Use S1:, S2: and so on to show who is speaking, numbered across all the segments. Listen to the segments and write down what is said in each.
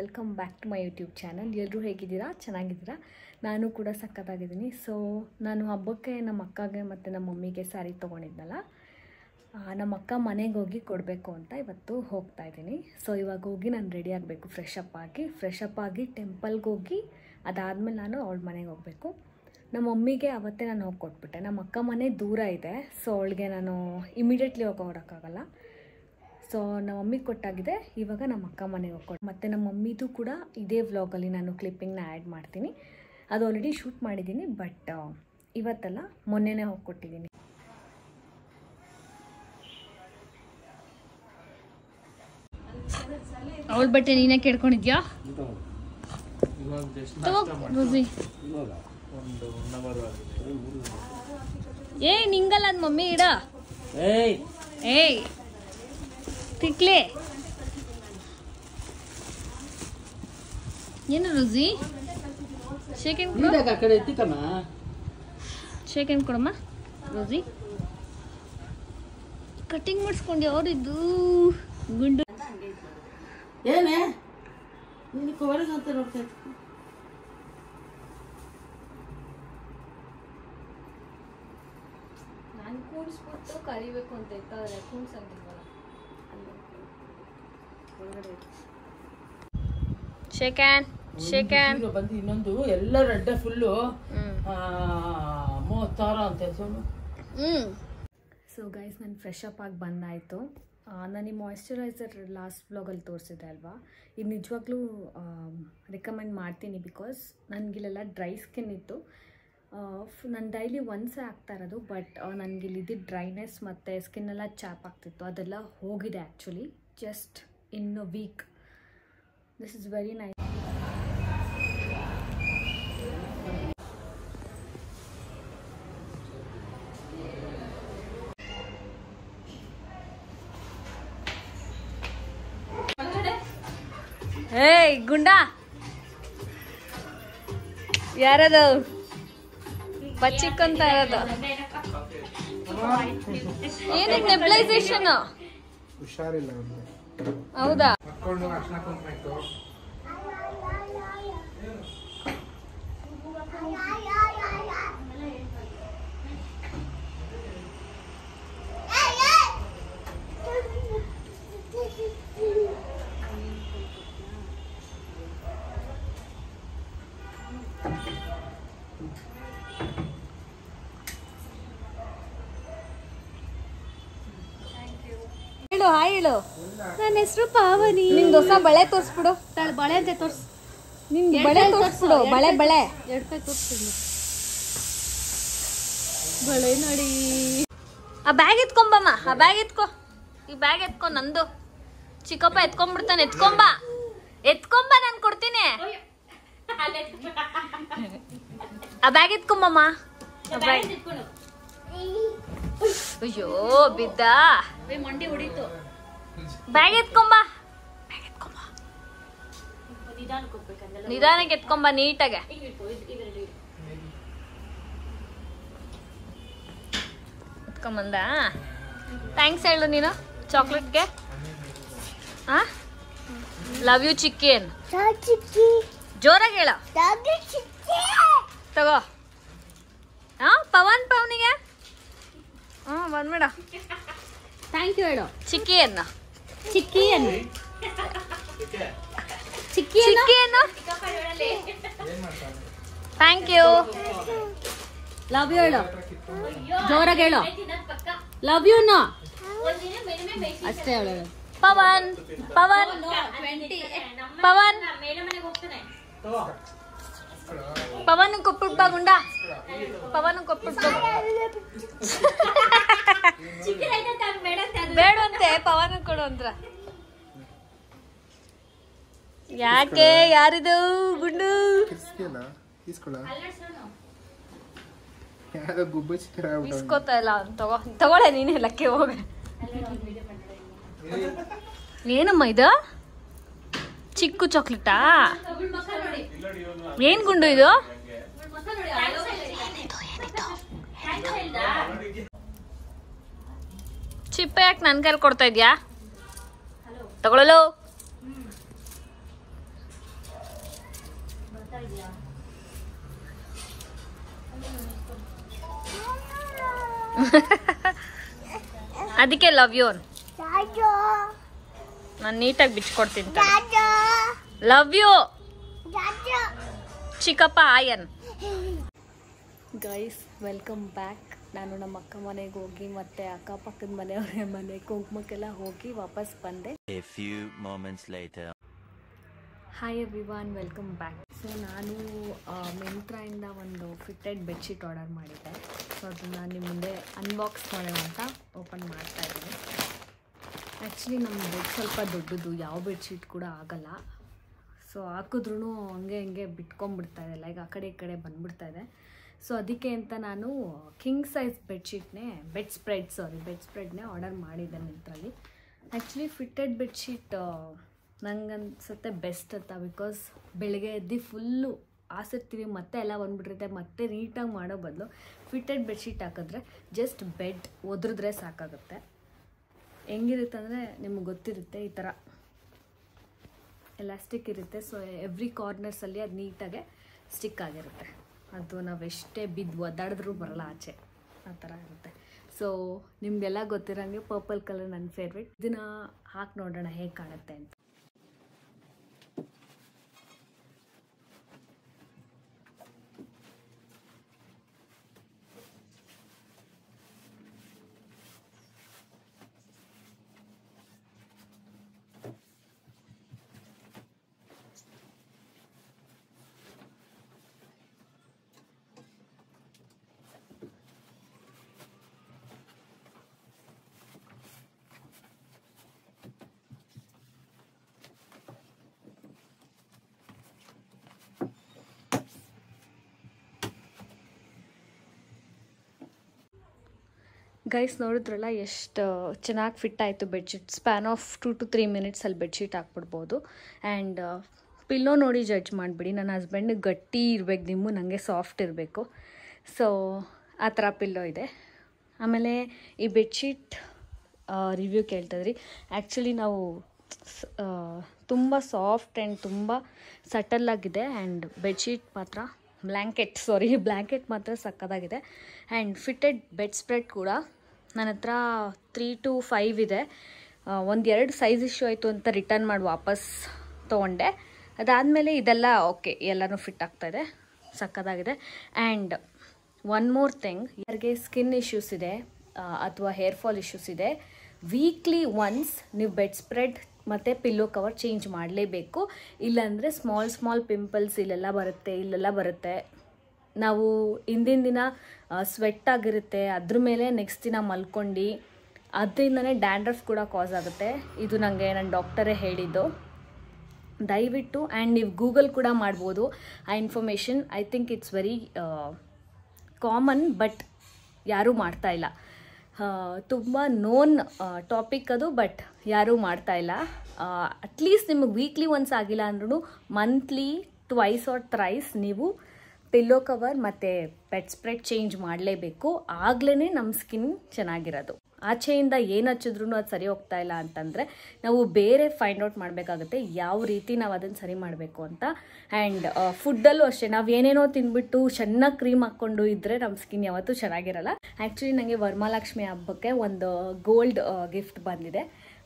S1: Welcome back to my YouTube channel. ಎಲ್ಲರೂ ಹೇಗಿದ್ದೀರಾ? ಚೆನ್ನಾಗಿದ್ದೀರಾ? ನಾನು ಕೂಡ ಸಖತ್ತಾಗಿದ್ದೀನಿ. ಸೊ ನಾನು ಹಬ್ಬಕ್ಕೆ ನಮ್ಮ ಅಕ್ಕಗೆ ಮತ್ತು ನಮ್ಮ ಮಮ್ಮಿಗೆ ಸ್ಯಾರಿ ತೊಗೊಂಡಿದ್ನಲ್ಲ, ನಮ್ಮ ಅಕ್ಕ ಮನೆಗೆ ಹೋಗಿ ಕೊಡಬೇಕು ಅಂತ ಇವತ್ತು ಹೋಗ್ತಾ ಇದ್ದೀನಿ. ಸೊ ಇವಾಗ ಹೋಗಿ ನಾನು ರೆಡಿ ಆಗಬೇಕು, ಫ್ರೆಶ್ ಅಪ್ ಆಗಿ ಟೆಂಪಲ್ಗೆ ಹೋಗಿ ಅದಾದಮೇಲೆ ನಾನು ಅವಳ ಮನೆಗೆ ಹೋಗಬೇಕು. ನಮ್ಮ ಮಮ್ಮಿಗೆ ಅವತ್ತೇ ನಾನು ಹೋಗಿ ಕೊಟ್ಬಿಟ್ಟೆ. ನಮ್ಮ ಅಕ್ಕ ಮನೆ ದೂರ ಇದೆ, ಸೊ ಅವಳಿಗೆ ನಾನು ಇಮಿಡಿಯೇಟ್ಲಿ ಹೋಗೋಕ್ಕಾಗಲ್ಲ. ಸೊ ನಮ್ಮ ಮಮ್ಮಿಗೆ ಕೊಟ್ಟಾಗಿದೆ. ಇವಾಗ ನಮ್ಮ ಅಕ್ಕ ಮನೆಗೆ ಹೋಗ್ಕೊಟ್ಟು ಮತ್ತು ನಮ್ಮ ಮಮ್ಮಿದು ಕೂಡ ಇದೇ ವ್ಲಾಗಲ್ಲಿ ನಾನು ಕ್ಲಿಪ್ಪಿಂಗ್ನ ಆ್ಯಡ್ ಮಾಡ್ತೀನಿ. ಅದು ಆಲ್ರೆಡಿ ಶೂಟ್ ಮಾಡಿದ್ದೀನಿ, ಬಟ್ ಇವತ್ತಲ್ಲ ಮೊನ್ನೆನೇ ಹೋಗ್ಕೊಟ್ಟಿದ್ದೀನಿ. ಅವಳ ಬಟ್ಟೆ ನೀನೇ ಕೇಳ್ಕೊಂಡಿದ್ಯಾ? ಏ ನಿಂಗಲ್ಲ ಅದು ಮಮ್ಮಿ ಇಡ. ಏಯ್ ತಿಕ್ಲೆ ಏನು ರುಜಿ? ಶೇಕೆಂಡ್ ಕೊಡಮ್ಮ ರೋಜಿ. ಕಟಿಂಗ್ ಮಾಡಿಸ್ಕೊಂಡೆ ಅವ್ರಿದ್ದು ಗುಂಡು.
S2: ಏನೇ ಹೊರಗೆ ಅಂತ ನೋಡ್ತಾ ಇತ್ತು.
S1: ನಾನು ಕೂಡಿಸ್ಬಿಟ್ಟು ಕರಿಬೇಕು ಅಂತ ಇರ್ತಾರೆ, ಕೂಡ್ಸಂಗಿಲ್ವಲ್ಲ. ಶೇಕ್ಯಾನ್
S2: ಬಂದು ಇನ್ನೊಂದು ಎಲ್ಲ ರೆಡ್ಡ ಫುಲ್ಲು 30,000 ಅಂತ.
S1: ಸೊ ಗೈಸ್, ನಾನು ಫ್ರೆಶ್ ಅಪ್ ಆಗಿ ಬಂದಾಯಿತು. ನಾನು ಈ ಮಾಯ್ಶ್ಚರೈಸರ್ ಲಾಸ್ಟ್ ಬ್ಲಾಗಲ್ಲಿ ತೋರಿಸಿದೆ ಅಲ್ವಾ, ಇದು ನಿಜವಾಗ್ಲೂ ರೆಕಮೆಂಡ್ ಮಾಡ್ತೀನಿ. ಬಿಕಾಸ್ ನನಗಿಲ್ಲೆಲ್ಲ ಡ್ರೈ ಸ್ಕಿನ್ ಇತ್ತು. ನಾನು ಡೈಲಿ ಒನ್ಸೇ ಆಗ್ತಾ ಇರೋದು, ಬಟ್ ನನಗಿಲ್ಲಿದ್ದ ಡ್ರೈನೆಸ್ ಮತ್ತು ಸ್ಕಿನ್ನೆಲ್ಲ ಚಾಪ್ ಆಗ್ತಿತ್ತು, ಅದೆಲ್ಲ ಹೋಗಿದೆ actually just in a week. This is very nice. ಏಯ್ ಗುಂಡ, ಯಾರದು ಬಚ್ಚಿಕ್ಕಂತ ಇರೋದು? ಏನಕ್ಕೆ ನೆಬ್ಲೈಸೇಷನ್?
S3: ಹುಷಾರಿಲ್ಲ.
S1: ಹೌದಾ? ಹೇಳು, ಹಾಯ್ ಹೇಳು.
S4: ನನ್ನ ಹೆಸರು ಪಾವನಿ.
S1: ನಿಂದು ಹೊಸ ಬಳೆ ತೋರಿಸ್ಬಿಡು.
S4: ಬಳೆ ಅಂತ ತೋರ್ಸು.
S1: ನಿಂದು ಬಳೆ ತೋರಿಸ್ಬಿಡು. ಬಳೆ
S4: 2 ಕೈ ತೋರಿಸ್ತೀನಿ. ಬಳೆ ನೋಡಿ.
S1: ಆ ಬ್ಯಾಗ್ ಎತ್ಕೊಂಬಮ್ಮ, ಆ ಬ್ಯಾಗ್ ಎತ್ಕೊ. ಈ ಬ್ಯಾಗ್ ಎತ್ಕೊ, ನಂದು. ಚಿಕ್ಕಪ್ಪ ಎತ್ಕೊಂಡ್ಬಿಡ್ತಾನೆ. ಎತ್ಕೊಂಬ ನಾನು ಕೊಡ್ತೀನಿ. ಆ ಬ್ಯಾಗ್ ಎತ್ಕೊಂಬಮ್ಮ. ಅಯ್ಯೋ ಬಿದ್ದ.
S4: ಮಂಡಿ ಹೊಡಿತು.
S1: ಬ್ಯಾಗ್ ಎತ್ಕೊಂಬ. ನಿಧಾನಕ್ಕೆ ಎತ್ಕೊಂಬ, ನೀಟಾಗೆ. ಎತ್ಕೊಂಬಂದ. ಥ್ಯಾಂಕ್ಸ್ ಹೇಳು ನೀನು ಚಾಕ್ಲೇಟ್ಗೆ. Love you ಚಿಕ್ಕೇನ್. ಜೋರಾಗಿ ಹೇಳ. ತಗೋ. ಪವನಿಗೆ ಬಂದ್ಬೇಡ.
S4: ಥ್ಯಾಂಕ್ ಯು ಹೇಳು.
S1: ಚಿಕ್ಕಿಯನ್ನು ಥ್ಯಾಂಕ್ ಯು.
S4: ಲವ್ ಯು ಹೇಳು. ಜೋರಾಗಿ ಹೇಳು. ಲವ್ ಯು ನೋ ಅಷ್ಟೇ ಹೇಳು.
S1: ಪವನ್ ಕೊಟ್ಬಿಟ್ ಬಾ ಗುಂಡ. ಪವನ್ ಕೊಟ್ಬಿಟ್ ಬೇಡಂತೆ. ಪವನ್ ಕೊಡು ಅಂದ್ರ. ಯಾಕೆ? ಯಾರಿದು ಗುಂಡು? ಇಸ್ಕೋತಾ ಇಲ್ಲ. ತಗೊಳ್ಳೆ ನೀನೆ ಲಕ್ಕೆ ಹೋಗ. ಏನಮ್ಮ ಇದು? ಚಿಕ್ಕು ಚಾಕ್ಲೇಟಾ? ಏನ್ ಗುಂಡು ಇದು? ಚಿಪ್ಪೆ ಯಾಕೆ ನನ್ನ ಕೈಲಿ ಕೊಡ್ತಾ ಇದ್ಯಾ? ತಗೊಳ್ಳಲು ಅದಕ್ಕೆ ಲವ್ ಯು ನಾನು ನೀಟಾಗಿ ಬಿಚ್ಕೊಡ್ತೀನಿ. ಲವ್ ಯು ಚಿಕ್ಕಪ್ಪ ಆಯನ್. Guys welcome back. ನಾನು ನಮ್ಮ ಅಕ್ಕ ಮನೆಗೆ ಹೋಗಿ ಮತ್ತೆ ಅಕ್ಕಪಕ್ಕದ ಮನೆಯವ್ರ ಮನೆ ಕುಂಕುಮಕ್ಕೆಲ್ಲ ಹೋಗಿ ವಾಪಸ್ ಬಂದೆ. Hi everyone, welcome back. So ನಾನು ಮಿಂತ್ರಾಯಿಂದ ಒಂದು ಫಿಟ್ಟೆಡ್ ಬೆಡ್ಶೀಟ್ ಆರ್ಡರ್ ಮಾಡಿದ್ದೆ. ಸೊ ಅದನ್ನು ನಿಮ್ಮ ಮುಂದೆ ಅನ್ಬಾಕ್ಸ್ ಮಾಡೋಣ ಅಂತ ಓಪನ್ ಮಾಡ್ತಾ ಇದ್ದೀನಿ. ಆ್ಯಕ್ಚುಲಿ ನಮ್ಮ ಬೆಡ್ ಸ್ವಲ್ಪ ದೊಡ್ಡದು, ಯಾವ ಬೆಡ್ಶೀಟ್ ಕೂಡ ಆಗಲ್ಲ. ಸೊ ಹಾಕಿದ್ರೂ ಹಂಗೆ ಬಿಟ್ಕೊಂಡ್ಬಿಡ್ತಾ ಇದೆ, ಲೈಕ್ ಆ ಕಡೆ ಈ ಕಡೆ ಬಂದುಬಿಡ್ತಾ ಇದೆ. ಸೊ ಅದಕ್ಕೆ ಅಂತ ನಾನು ಕಿಂಗ್ ಸೈಜ್ ಬೆಡ್ ಸ್ಪ್ರೆಡ್ನೇ ಆರ್ಡರ್ ಮಾಡಿದ್ದೆ ಮಿಂತ್ರಲ್ಲಿ. ಆ್ಯಕ್ಚುಲಿ ಫಿಟ್ಟೆಡ್ ಬೆಡ್ಶೀಟ್ ನಂಗೆ ಅನ್ಸುತ್ತೆ ಬೆಸ್ಟ್ ಅಂತ. ಬಿಕಾಸ್ ಬೆಳಗ್ಗೆ ಎದ್ದು ಫುಲ್ಲು ಆಸಿರ್ತೀವಿ, ಮತ್ತೆ ಎಲ್ಲ ಬಂದುಬಿಟ್ಟಿರುತ್ತೆ. ಮತ್ತೆ ನೀಟಾಗಿ ಮಾಡೋ ಬದಲು ಫಿಟ್ಟೆಡ್ ಬೆಡ್ಶೀಟ್ ಹಾಕಿದ್ರೆ ಜಸ್ಟ್ ಬೆಡ್ ಒದ್ರಿದ್ರೆ ಸಾಕಾಗುತ್ತೆ. ಹೆಂಗಿರುತ್ತೆ ಅಂದರೆ ನಿಮಗೆ ಗೊತ್ತಿರುತ್ತೆ, ಈ ಥರ ಎಲಾಸ್ಟಿಕ್ ಇರುತ್ತೆ. ಸೊ ಎವ್ರಿ ಕಾರ್ನರ್ಸಲ್ಲಿ ಅದು ನೀಟಾಗೆ ಸ್ಟಿಕ್ ಆಗಿರುತ್ತೆ. ಅದು ನಾವು ಎಷ್ಟೇ ಬಿದ್ದು ಒದ್ದಾಡಿದ್ರೂ ಬರಲ್ಲ ಆಚೆ, ಆ ಥರ ಇರುತ್ತೆ. ಸೊ ನಿಮಗೆಲ್ಲ ಗೊತ್ತಿರೋಂಗೆ ಪರ್ಪಲ್ ಕಲರ್ ನನ್ನ ಫೇವ್ರೇಟ್. ಇದನ್ನು ಹಾಕಿ ನೋಡೋಣ ಹೇಗೆ ಕಾಣುತ್ತೆ ಅಂತ. ಗೈಸ್ ನೋಡಿದ್ರಲ್ಲ ಎಷ್ಟು ಚೆನ್ನಾಗಿ ಫಿಟ್ ಆಯಿತು ಬೆಡ್ಶೀಟ್. ಸ್ಪ್ಯಾನ್ ಆಫ್ 2 to 3 ಮಿನಿಟ್ಸಲ್ಲಿ ಬೆಡ್ಶೀಟ್ ಹಾಕ್ಬಿಡ್ಬೋದು. ಆ್ಯಂಡ್ ಪಿಲ್ಲೋ ನೋಡಿ ಜಡ್ಜ್ ಮಾಡಿಬಿಡಿ. ನನ್ನ ಹಸ್ಬೆಂಡಿಗೆ ಗಟ್ಟಿ ಇರಬೇಕು, ನಿಮ್ಮು ನನಗೆ ಸಾಫ್ಟ್ ಇರಬೇಕು. ಸೊ ಆ ಥರ ಪಿಲ್ಲೋ ಇದೆ. ಆಮೇಲೆ ಈ ಬೆಡ್ಶೀಟ್ ರಿವ್ಯೂ ಕೇಳ್ತಾಯಿದ್ರಿ. ಆ್ಯಕ್ಚುಲಿ ನಾವು ತುಂಬ ಸಾಫ್ಟ್ ಆ್ಯಂಡ್ ತುಂಬ ಸಟಲ್ಲಾಗಿದೆ. ಆ್ಯಂಡ್ ಬೆಡ್ಶೀಟ್ ಮಾತ್ರ ಬ್ಲ್ಯಾಂಕೆಟ್ ಮಾತ್ರ ಸಕ್ಕತ್ತಾಗಿದೆ. ಆ್ಯಂಡ್ ಫಿಟ್ಟೆಡ್ ಬೆಡ್ ಸ್ಪ್ರೆಡ್ ಕೂಡ ನನ್ನ ಹತ್ರ 3 to 5 ಇದೆ. 1-2 ಸೈಜ್ ಇಶ್ಯೂ ಆಯಿತು ಅಂತ ರಿಟರ್ನ್ ಮಾಡಿ ವಾಪಸ್ ತೊಗೊಂಡೆ. ಅದಾದಮೇಲೆ ಇದೆಲ್ಲ ಓಕೆ, ಎಲ್ಲನೂ ಫಿಟ್ ಆಗ್ತಾಯಿದೆ, ಸಕ್ಕತ್ತಾಗಿದೆ. ಆ್ಯಂಡ್ ಒನ್ ಮೋರ್ ಥಿಂಗ್, ಯಾರಿಗೆ ಸ್ಕಿನ್ ಇಶ್ಯೂಸ್ ಇದೆ ಅಥವಾ ಹೇರ್ ಫಾಲ್ ಇಶ್ಯೂಸ್ ಇದೆ, ವೀಕ್ಲಿ ಒನ್ಸ್ ನೀವು ಬೆಡ್ ಸ್ಪ್ರೆಡ್ ಮತ್ತು ಪಿಲ್ಲೋ ಕವರ್ ಚೇಂಜ್ ಮಾಡಲೇಬೇಕು. ಇಲ್ಲಾಂದರೆ ಸ್ಮಾಲ್ ಪಿಂಪಲ್ಸ್ ಇಲ್ಲೆಲ್ಲ ಬರುತ್ತೆ. ನಾವು ಹಿಂದಿನ ದಿನ ಸ್ವೆಟ್ ಆಗಿರುತ್ತೆ, ಅದ್ರ ಮೇಲೆ ನೆಕ್ಸ್ಟ್ ದಿನ ಮಲ್ಕೊಂಡು ಅದರಿಂದನೇ ಡ್ಯಾಂಡ್ರಫ್ ಕೂಡ ಕಾಸ್ ಆಗುತ್ತೆ. ಇದು ನನಗೆ ನನ್ನ ಡಾಕ್ಟರೇ ಹೇಳಿದ್ದು. ದಯವಿಟ್ಟು ಆ್ಯಂಡ್ ನೀವು ಗೂಗಲ್ ಕೂಡ ಮಾಡ್ಬೋದು ಆ information. I think it's very common, but ಯಾರೂ ಮಾಡ್ತಾಯಿಲ್ಲ. ತುಂಬ ನೋನ್ ಟಾಪಿಕ್ ಅದು, ಬಟ್ ಯಾರೂ ಮಾಡ್ತಾಯಿಲ್ಲ. ಅಟ್ಲೀಸ್ಟ್ ನಿಮಗೆ ವೀಕ್ಲಿ ಒನ್ಸ್ ಆಗಿಲ್ಲ ಅಂದ್ರೂ ಮಂತ್ಲಿ 2 or 3 ನೀವು ಪಿಲ್ಲೋ ಕವರ್ ಮತ್ತು ಬೆಡ್ ಸ್ಪ್ರೆಡ್ ಚೇಂಜ್ ಮಾಡಲೇಬೇಕು. ಆಗಲೇ ನಮ್ಮ ಸ್ಕಿನ್ ಚೆನ್ನಾಗಿರೋದು. ಆಚೆಯಿಂದ ಏನು ಹಚ್ಚಿದ್ರೂ ಅದು ಸರಿ ಹೋಗ್ತಾ ಇಲ್ಲ ಅಂತಂದರೆ ನಾವು ಬೇರೆ ಫೈಂಡ್ ಔಟ್ ಮಾಡಬೇಕಾಗುತ್ತೆ ಯಾವ ರೀತಿ ನಾವು ಅದನ್ನು ಸರಿ ಮಾಡಬೇಕು ಅಂತ. ಆ್ಯಂಡ್ ಫುಡ್ಡಲ್ಲೂ ಅಷ್ಟೇ, ನಾವು ಏನೇನೋ ತಿಂದ್ಬಿಟ್ಟು ಚೆನ್ನಾಗಿ ಕ್ರೀಮ್ ಹಾಕ್ಕೊಂಡು ಇದ್ದರೆ ನಮ್ಮ ಸ್ಕಿನ್ ಯಾವತ್ತೂ ಚೆನ್ನಾಗಿರಲ್ಲ. ಆ್ಯಕ್ಚುಲಿ ನನಗೆ ವರಮಹಾಲಕ್ಷ್ಮಿ ಹಬ್ಬಕ್ಕೆ ಒಂದು ಗೋಲ್ಡ್ ಗಿಫ್ಟ್ ಬಂದಿದೆ.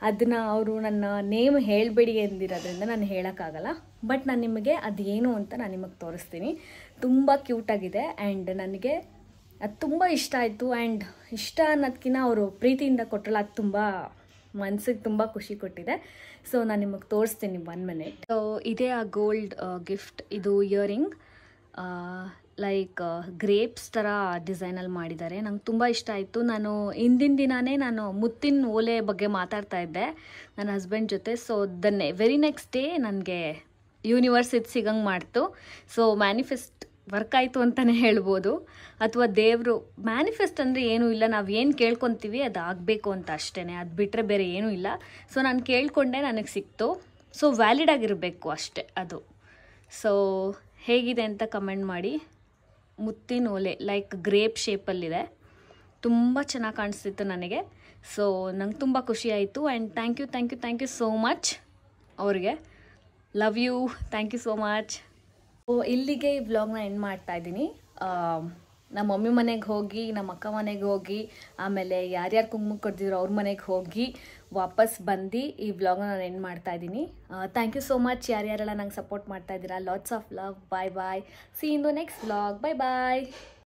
S1: ಅದನ್ನು ಅವರು ನನ್ನ ನೇಮ್ ಹೇಳಬೇಡಿ ಎಂದಿರೋದ್ರಿಂದ ನಾನು ಹೇಳೋಕ್ಕಾಗಲ್ಲ. ಬಟ್ ನಾನು ನಿಮಗೆ ಅದೇನು ಅಂತ ನಾನು ನಿಮಗೆ ತೋರಿಸ್ತೀನಿ. ತುಂಬ ಕ್ಯೂಟಾಗಿದೆ ಆ್ಯಂಡ್ ನನಗೆ ಅದು ತುಂಬ ಇಷ್ಟ ಆಯಿತು. ಆ್ಯಂಡ್ ಇಷ್ಟ ಅನ್ನೋದಕ್ಕಿಂತ ಅವರು ಪ್ರೀತಿಯಿಂದ ಕೊಟ್ಟರಲ್ಲ, ಅದು ತುಂಬ ಮನಸ್ಸಿಗೆ ತುಂಬ ಖುಷಿ ಕೊಟ್ಟಿದೆ. ಸೊ ನಾನು ನಿಮಗೆ ತೋರಿಸ್ತೀನಿ 1 minute. ಸೊ ಇದೇ ಆ ಗೋಲ್ಡ್ ಗಿಫ್ಟ್. ಇದು ಇಯರಿಂಗ್ ಲೈಕ್ ಗ್ರೇಪ್ಸ್ ಥರ ಡಿಸೈನಲ್ಲಿ ಮಾಡಿದ್ದಾರೆ. ನಂಗೆ ತುಂಬ ಇಷ್ಟ ಆಯಿತು. ನಾನು ಹಿಂದಿನ ದಿನಾನೇ ನಾನು ಮುತ್ತಿನ ಓಲೆ ಬಗ್ಗೆ ಮಾತಾಡ್ತಾ ಇದ್ದೆ ನನ್ನ ಹಸ್ಬೆಂಡ್ ಜೊತೆ. ಸೊ ವೆರಿ ನೆಕ್ಸ್ಟ್ ಡೇ ನನಗೆ ಯೂನಿವರ್ಸ್ ಇದು ಸಿಗಂಗೆ ಮಾಡ್ತು. ಸೊ ಮ್ಯಾನಿಫೆಸ್ಟ್ ವರ್ಕ್ ಆಯಿತು ಅಂತಲೇ ಹೇಳ್ಬೋದು. ಅಥವಾ ದೇವರು ಮ್ಯಾನಿಫೆಸ್ಟ್ ಅಂದರೆ ಏನೂ ಇಲ್ಲ, ನಾವು ಏನು ಕೇಳ್ಕೊತೀವಿ ಅದು ಆಗಬೇಕು ಅಂತ ಅಷ್ಟೇ, ಅದು ಬಿಟ್ಟರೆ ಬೇರೆ ಏನೂ ಇಲ್ಲ. ಸೊ ನಾನು ಕೇಳ್ಕೊಂಡೆ, ನನಗೆ ಸಿಕ್ತು. ಸೊ ವ್ಯಾಲಿಡ್ ಆಗಿರಬೇಕು ಅಷ್ಟೇ ಅದು. ಸೊ ಹೇಗಿದೆ ಅಂತ ಕಮೆಂಟ್ ಮಾಡಿ. ಮುತ್ತಿನ ಓಲೆ ಲೈಕ್ ಗ್ರೇಪ್ ಶೇಪಲ್ಲಿದೆ, ತುಂಬ ಚೆನ್ನಾಗಿ ಕಾಣಿಸ್ತಿತ್ತು ನನಗೆ. ಸೊ ನಂಗೆ ತುಂಬ ಖುಷಿ ಆಯಿತು. And thank you so much ಅವ್ರಿಗೆ. Love you, thank you so much. ಇಲ್ಲಿಗೆ ಈ ವ್ಲಾಗ್ನ ಎಂಡ್ ಮಾಡ್ತಾ ಇದ್ದೀನಿ. ನಮ್ಮ ಮಮ್ಮಿ ಮನೆಗೆ ಹೋಗಿ ನಮ್ಮ ಅಕ್ಕ ಮನೆಗೆ ಹೋಗಿ ಆಮೇಲೆ ಯಾರ್ಯಾರು ಕುಂಕುಮ ಕೊಡ್ತಿದ್ರು ಅವ್ರ ಮನೆಗೆ ಹೋಗಿ ವಾಪಸ್ ಬಂದು ಈ ವ್ಲಾಗ್ನ ನಾನು ಎಂಡ್ ಮಾಡ್ತಾ ಇದ್ದೀನಿ. ಥ್ಯಾಂಕ್ ಯು ಸೋ ಮಚ್ ಯಾರ್ಯಾರೆಲ್ಲ ನಂಗೆ ಸಪೋರ್ಟ್ ಮಾಡ್ತಾ ಇದ್ದೀರಾ. Lots of love. Bye bye. See in the next vlog. Bye bye.